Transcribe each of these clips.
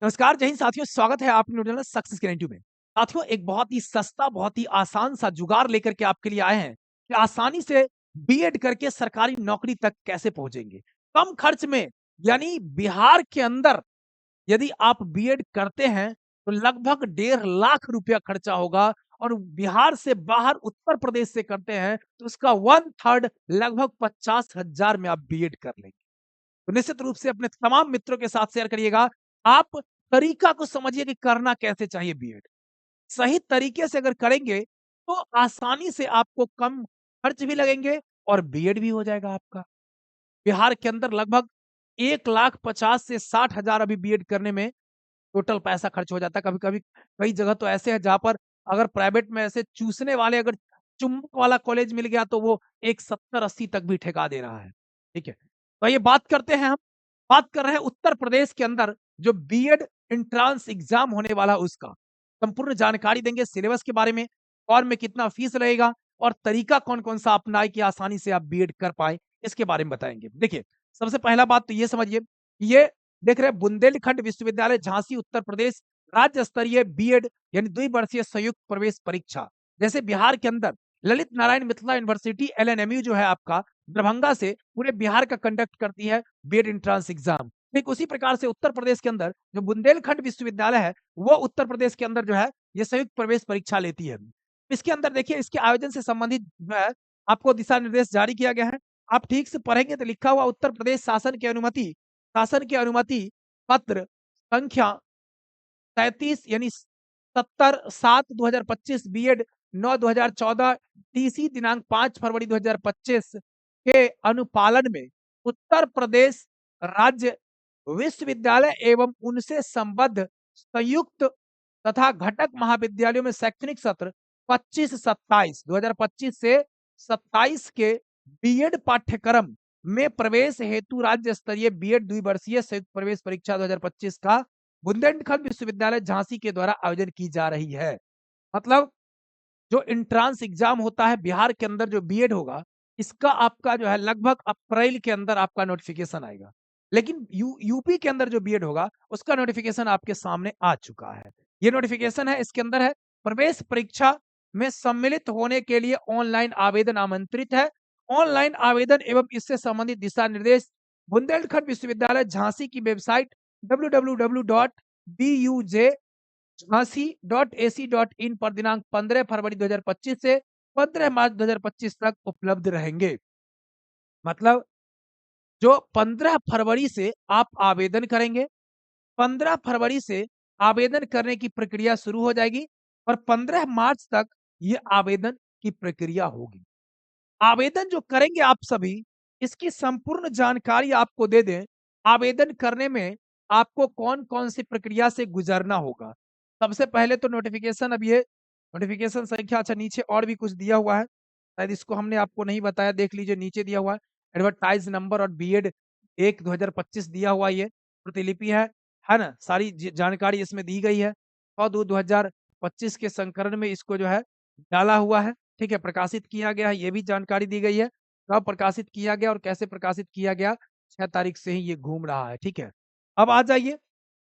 नमस्कार, जय हिंद साथियों, स्वागत है आपके न्यूट्रल में सक्सेस गारंटी में। साथियों, एक बहुत ही सस्ता, बहुत ही आसान सा जुगाड़ लेकर के आपके लिए आए हैं कि आसानी से बीएड करके सरकारी नौकरी तक कैसे पहुँचेंगे। कम खर्च में यानी बिहार के अंदर यदि आप बीएड करते हैं, तो लगभग 1.5 लाख रुपया खर्चा होगा और बिहार से बाहर उत्तर प्रदेश से करते हैं, तो उसका 1/3 लगभग 50,000 में आप बीएड कर लेंगे। तो निश्चित रूप से अपने तमाम मित्रों के साथ शेयर करिएगा। आप तरीका को समझिए कि करना कैसे चाहिए बीएड। सही तरीके से अगर करेंगे, तो आसानी से आपको कम खर्च भी लगेंगे और बीएड भी हो जाएगा आपका। बिहार के अंदर लगभग 1,50,000 से 60,000 अभी बीएड करने में टोटल पैसा खर्च हो जाता है। कभी-कभी कई जगह तो ऐसे हैं जहाँ पर अगर प्राइवेट में ऐसे चूसने वाले अगर चुम्बक वाला कॉलेज मिल गया तो वो एक 70-80 तक भी ठेका दे रहा है। ठीक है? तो ये बात करते हैं हम, बात कर रहे हैं उत्तर प्रदेश के अंदर जो बीएड एंट्रेंस एग्जाम होने वाला है उसका। संपूर्ण जानकारी देंगे सिलेबस के बारे में, फॉर्म में कितना फीस रहेगा और तरीका कौन-कौन सा अपनाएँ कि आसानी से आप बीएड कर पाएँ, इसके बारे में बताएँगे। देखिए, सबसे पहला बात तो ये समझिए, ये देख रहे हैं बुंदेलखंड विश्वविद्यालय झांसी उत्तर प्रदेश राज्य स्तरीय बीएड यानी द्विवर्षीय संयुक्त प्रवेश परीक्षा। जैसे बिहार के अंदर ललित नारायण मिथिला यूनिवर्सिटी एलएनएमयू जो है आपका दरभंगा से पूरे बिहार का कंडक्ट करती है बीएड एंट्रेंस एग्जाम। ठीक उसी प्रकार से उत्तर प्रदेश के अंदर जो बुंदेलखंड विश्वविद्यालय है, वो उत्तर प्रदेश के अंदर जो है ये संयुक्त प्रवेश परीक्षा लेती है। इसके अंदर देखिए इसके आयोजन से संबंधित जो है आपको दिशा निर्देश जारी किया गया है। आप ठीक से पढ़ेंगे तो लिखा हुआ उत्तर प्रदेश शासन की अनुमति पत्र संख्या 37 यानी 70/7/2025 बीएड 9/2014 टीसी दिनांक 5 फरवरी 2025 के अनुपालन में उत्तर प्रदेश राज्य विश्वविद्यालय एवं उनसे संबद्ध संयुक्त तथा घटक महाविद्यालयों में शैक्षणिक सत्र 25-27 2025 से 27 के बीएड पाठ्यक्रम में प्रवेश हेतु राज्य स्तरीय बीएड द्विवर्षीय संयुक्त प्रवेश परीक्षा 2025 का बुंदेलखंड विश्वविद्यालय झांसी के द्वारा आयोजन की जा रही है। मतलब जो एंट्रेंस एग्जाम होता है बिहार के अंदर जो बीएड होगा, इसका आपका जो है लगभग अप्रैल के अंदर आपका नोटिफिकेशन आएगा। लेकिन यूपी के अंदर जो बीएड होगा, उसका नोटिफिकेशन आपके सामने आ चुका है। ये नोटिफिकेशन है, इसके अंदर है प्रवेश परीक्षा में सम्मिलित होने के लिए ऑनलाइन आवेदन आमंत्रित है। ऑनलाइन आवेदन एवं इससे संबंधित दिशा निर्देश बुंदेलखंड विश्वविद्यालय झांसी की वेबसाइट www.buj झांसी.ac.in पर दिनांक 15 फरवरी 2025 से 15 मार्च 2025 तक उपलब्ध रहेंगे। मतलब जो 15 फरवरी से आप आवेदन करेंगे, 15 फरवरी से आवेदन करने की प्रक्रिया शुरू हो जाएगी और 15 मार्च तक ये आवेदन की प्रक्रिया होगी। आवेदन जो करेंगे आप सभी, इसकी संपूर्ण जानकारी आपको दे दें। आवेदन करने में आपको कौन-कौन सी प्रक्रिया से गुजरना होगा। सबसे पहले तो नोटिफ़िकेशन अब ये नोटिफ़िकेशन संख्या अच्छा नीचे और भी कुछ दिया हुआ है। शायद इसको हमने आपको नहीं बताया, देख लीजिए नीचे दिया हुआ है। एडवर्टाइज़ नंबर और बीएड 1 2025 दिया हुआ ये प्रतिलिपि है ना? सारी ज जानकारी इसमें दी गई है। 6/2 2025 के संस्करण में इसको जो है डाला हुआ है। ठीक है, प्रकाशित किया गया है, ये भी जानकारी दी गई है। कब प्रकाशित किया गया और कैसे प्रकाशित किया गया, 6 तारीख से ही ये घूम रहा है, ठीक है। अब आ जाइए,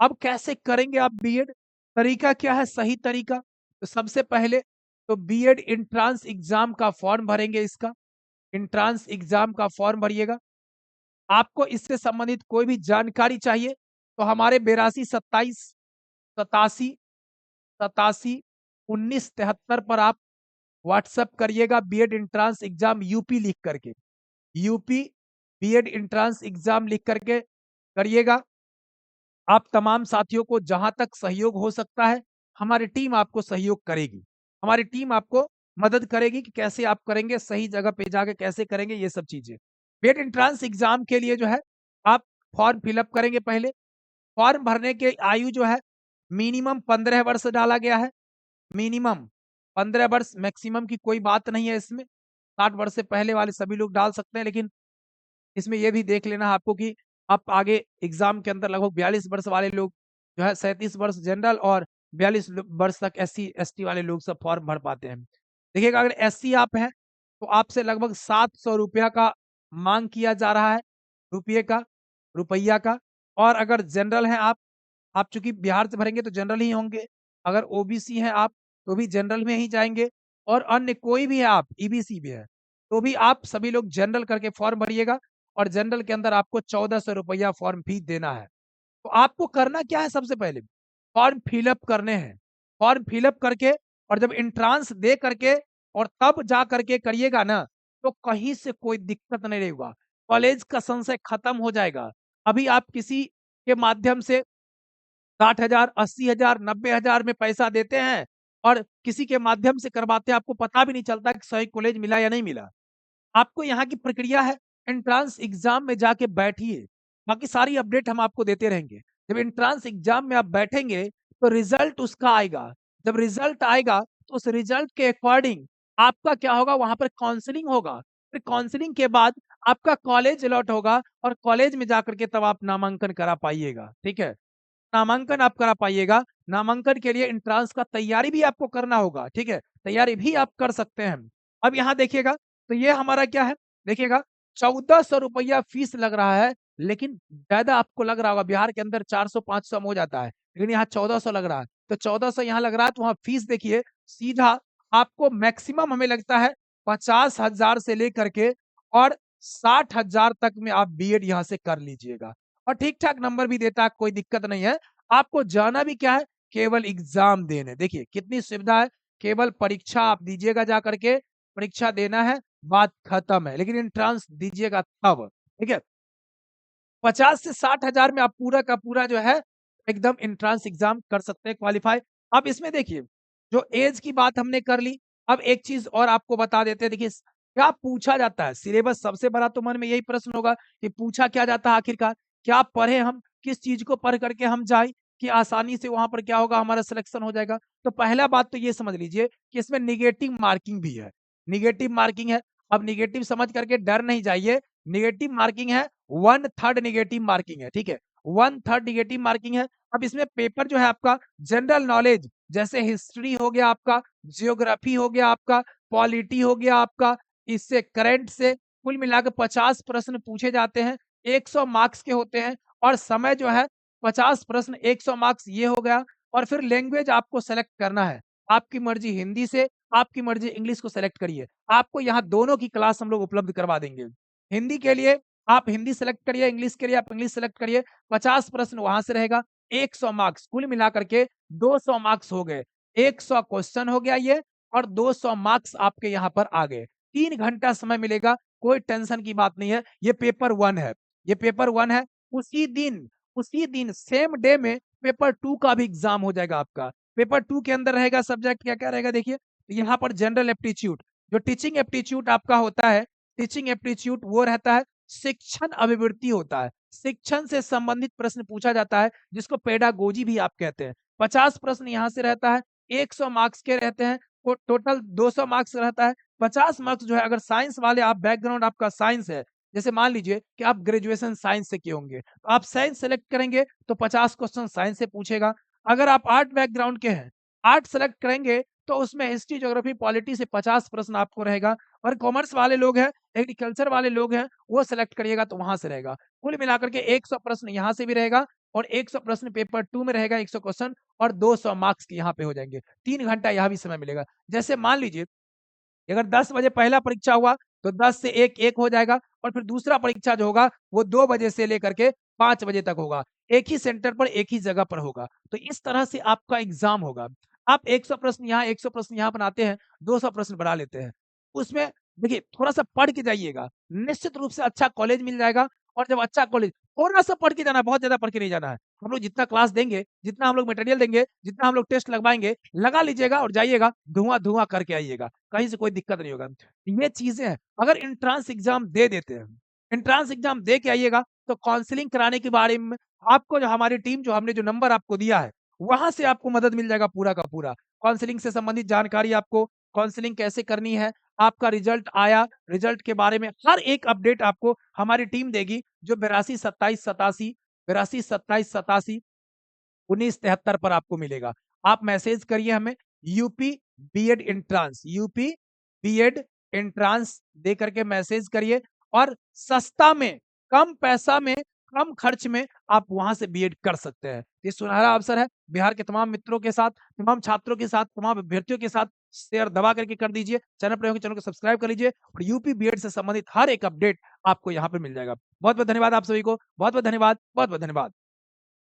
अब कैसे करेंगे आप बीएड? तरीका क्या है सही तरीका? तो सबसे पहले तो बीएड एंट्रेंस एग्ज़ाम का फॉर्म भरेंगे इसका, एंट्रेंस एग्ज़ाम का फॉर्म भरिएगा। आपको इससे संबंधित कोई भी जानकारी चाहिए, तो हमारे 82 27 87 87 19 73 पर आप व्हाट्सएप करिएगा बीएड एंट्रेंस एग्जाम यूपी लिख करके, यूपी बीएड एंट्रेंस एग्जाम लिख करके करिएगा। आप तमाम साथियों को जहां तक सहयोग हो सकता है, हमारी टीम आपको सहयोग करेगी। हमारी टीम आपको मदद करेगी कि कैसे आप करेंगे, सही जगह पे जाके कैसे करेंगे, ये सब चीजें। बीएड एंट्रेंस एग्जाम के लिए जो है आप फॉर्म फिलअप करेंगे पहले। फॉर्म भरने के आयु जो है मिनिमम 15 वर्ष डाला गया है। मिनिमम 15 वर्ष, मैक्सिमम की कोई बात नहीं है इसमें। 60 वर्ष से पहले वाले सभी लोग डाल सकते हैं, लेकिन इसमें ये भी देख लेना है आपको कि आप आगे एग्जाम के अंदर लगभग 42 वर्ष वाले लोग जो है 37 वर्ष जनरल और 42 वर्ष तक एससी एसटी वाले लोग सब फॉर्म भर पाते हैं। देखिएगा अगर एससी आप हैं तो आपसे लगभग 700 रुपया का मांग किया जा रहा है, रुपये का, रुपया का। और अगर जनरल हैं आप आप चूंकि बिहार से भरेंगे तो जनरल ही होंगे, अगर ओबीसी हैं आप तो भी जनरल में ही जाएंगे, और अन्य कोई भी है आप ईबीसी भी है तो भी आप सभी लोग जनरल करके फॉर्म भरिएगा, और जनरल के अंदर आपको 1400 रुपया फॉर्म फीस देना है। तो आपको करना क्या है, सबसे पहले फॉर्म फिलअप करने हैं। फॉर्म फिलअप करके और जब एंट्रांस दे करके और तब जा करके करिएगा ना, तो कहीं से कोई दिक्कत नहीं रहेगा, कॉलेज का संशय खत्म हो जाएगा। अभी आप किसी के माध्यम से 60,000, 80,000, 90,000 में पैसा देते हैं और किसी के माध्यम से करवाते हैं, आपको पता भी नहीं चलता कि सही कॉलेज मिला या नहीं मिला। आपको यहाँ की प्रक्रिया है, एंट्रांस एग्जाम में जाके बैठिए, बाकी सारी अपडेट हम आपको देते रहेंगे। जब एंट्रांस एग्जाम में आप बैठेंगे तो रिजल्ट उसका आएगा, जब रिजल्ट आएगा तो उस रिजल्ट के अकॉर्डिंग आपका क्या होगा, वहां पर काउंसलिंग होगा, फिर काउंसलिंग के बाद आपका कॉलेज अलॉट होगा और कॉलेज में जाकर के तब आप नामांकन करा पाइएगा। ठीक है, नामांकन आप करा पाइएगा। नामांकन के लिए एंट्रांस का तैयारी भी आपको करना होगा, ठीक है, तैयारी भी आप कर सकते हैं। अब यहाँ देखिएगा, तो ये हमारा क्या है, देखिएगा 1400 रुपया फीस लग रहा है, लेकिन ज्यादा आपको लग रहा होगा, बिहार के अंदर 400-500 में हो जाता है, लेकिन यहाँ 1400 लग रहा है, तो 1400 यहाँ लग रहा है, तो वहाँ फीस देखिए सीधा आपको मैक्सिमम हमें लगता है 50,000 से लेकर के और 60,000 तक में आप बीएड यहाँ से कर लीजिएगा, और ठीक ठाक नंबर भी देता है, कोई दिक्कत नहीं है। आपको जाना भी क्या है, केवल एग्जाम देने, देखिए कितनी सुविधा है, केवल परीक्षा आप दीजिएगा, जा करके परीक्षा देना है, बात खत्म है, लेकिन एंट्रांस दीजिएगा तब। ठीक है, 50 से 60 हजार में आप पूरा का पूरा जो है एकदम एंट्रांस एग्जाम कर सकते हैं, क्वालिफाई। अब इसमें देखिए, जो एज की बात हमने कर ली, अब एक चीज और आपको बता देते हैं, देखिए क्या पूछा जाता है सिलेबस, सबसे बड़ा तो मन में यही प्रश्न होगा कि पूछा क्या जाता है आखिरकार, क्या पढ़े हम, किस चीज को पढ़ करके हम जाए कि आसानी से वहां पर क्या होगा, हमारा सिलेक्शन हो जाएगा। तो पहला बात तो ये समझ लीजिए कि इसमें निगेटिव मार्किंग भी है, निगेटिव मार्किंग है। अब निगेटिव समझ करके डर नहीं जाइए, निगेटिव मार्किंग है, 1/3 निगेटिव मार्किंग है, ठीक है, 1/3 निगेटिव मार्किंग है। अब इसमें पेपर जो है आपका जनरल नॉलेज, जैसे हिस्ट्री हो गया आपका, जियोग्राफी हो गया आपका, पॉलिटी हो गया आपका, इससे करंट से कुल मिलाकर 50 प्रश्न पूछे जाते हैं, 100 मार्क्स के होते हैं, और समय जो है 50 प्रश्न 100 मार्क्स ये हो गया। और फिर लैंग्वेज आपको सेलेक्ट करना है, आपकी मर्जी हिंदी से, आपकी मर्जी इंग्लिश को सेलेक्ट करिए। आपको यहाँ दोनों की क्लास हम लोग उपलब्ध करवा देंगे। हिंदी के लिए आप हिंदी सेलेक्ट करिए, इंग्लिश के लिए आप इंग्लिश सेलेक्ट करिए, 50 प्रश्न वहां से रहेगा, 100 मार्क्स, कुल मिलाकर के 200 मार्क्स हो गए, 100 क्वेश्चन हो गया ये, और 200 मार्क्स आपके यहाँ पर आ गए। 3 घंटा समय मिलेगा, कोई टेंशन की बात नहीं है। ये पेपर 1 है, ये पेपर 1 है। उसी दिन सेम डे में पेपर 2 का भी एग्जाम हो जाएगा आपका। पेपर 2 के अंदर रहेगा सब्जेक्ट क्या क्या रहेगा, देखिए यहाँ पर जनरल एप्टीट्यूड, जो टीचिंग एप्टीट्यूड आपका होता है, टीचिंग एप्टीट्यूड वो रहता है, शिक्षण अभिवृत्ति होता है, शिक्षण से संबंधित प्रश्न पूछा जाता है, जिसको पेडागोजी भी आप कहते हैं। 50 प्रश्न यहाँ से रहता है, 100 मार्क्स के रहते हैं, टोटल 200 मार्क्स रहता है। 50 मार्क्स जो है, अगर साइंस वाले आप, बैकग्राउंड आपका साइंस है, जैसे मान लीजिए कि आप ग्रेजुएशन साइंस से किए होंगे, तो आप साइंस सेलेक्ट करेंगे तो 50 क्वेश्चन साइंस से पूछेगा। अगर आप आर्ट बैकग्राउंड के हैं, आर्ट सेलेक्ट करेंगे तो उसमें हिस्ट्री, ज्योग्राफी, पॉलिटी से 50 प्रश्न आपको रहेगा। और कॉमर्स वाले लोग हैं, एग्रीकल्चर वाले लोग हैं, वो सेलेक्ट करिएगा तो वहां से रहेगा। कुल मिलाकर के 100 प्रश्न यहाँ से भी रहेगा, और 100 प्रश्न पेपर 2 में रहेगा, 100 क्वेश्चन, और 200 मार्क्स के यहाँ पे हो जाएंगे। 3 घंटा यहाँ भी समय मिलेगा। जैसे मान लीजिए अगर 10 बजे पहला परीक्षा हुआ तो 10 से 1 1 हो जाएगा, और फिर दूसरा परीक्षा जो होगा वो 2 बजे से लेकर के 5 बजे तक होगा, एक ही सेंटर पर, एक ही जगह पर होगा। तो इस तरह से आपका एग्जाम होगा। आप 100 प्रश्न यहाँ, 100 प्रश्न यहाँ बनाते हैं, 200 प्रश्न बना लेते हैं। उसमें देखिए थोड़ा सा पढ़ के जाइएगा, निश्चित रूप से अच्छा कॉलेज मिल जाएगा। और जब अच्छा कॉलेज, थोड़ा सा पढ़ के जाना है, बहुत ज्यादा पढ़ के नहीं जाना है। हम लोग जितना क्लास देंगे, जितना हम लोग मटेरियल देंगे, जितना हम लोग टेस्ट लगवाएंगे, लगा लीजिएगा और जाइएगा, धुआं धुआं करके आइएगा, कहीं से कोई दिक्कत नहीं होगा। ये चीजें हैं। अगर एंट्रांस एग्जाम दे देते हैं, एंट्रांस एग्जाम दे के आइएगा, तो काउंसलिंग कराने के बारे में आपको, जो हमारी टीम, जो हमने जो नंबर आपको दिया है, वहां से आपको मदद मिल जाएगा पूरा का पूरा। काउंसलिंग से संबंधित जानकारी, आपको काउंसलिंग कैसे करनी है, आपका रिजल्ट आया, रिजल्ट के बारे में हर एक अपडेट आपको हमारी टीम देगी, जो 82 27 87, 1973 पर आपको मिलेगा। आप मैसेज करिए हमें, UP BEd entrance, UP BEd entrance दे करके मैसेज करिए, और सस्ता में, कम पैसा में कम खर्च में आप वहाँ से बीएड कर सकते हैं। ये सुनहरा अवसर है, बिहार के तमाम मित्रों के साथ, तमाम छात्रों के साथ, तमाम अभ्यर्थियों के साथ शेयर दबा करके कर दीजिए। चैनल पर नए हो तो चैनल को सब्सक्राइब कर लीजिए और यूपी बीएड से संबंधित हर एक अपडेट आपको यहाँ पे मिल जाएगा। बहुत-बहुत धन्यवाद आप सभी को। बहुत-बहुत धन्यवाद। बहुत-बहुत धन्यवाद।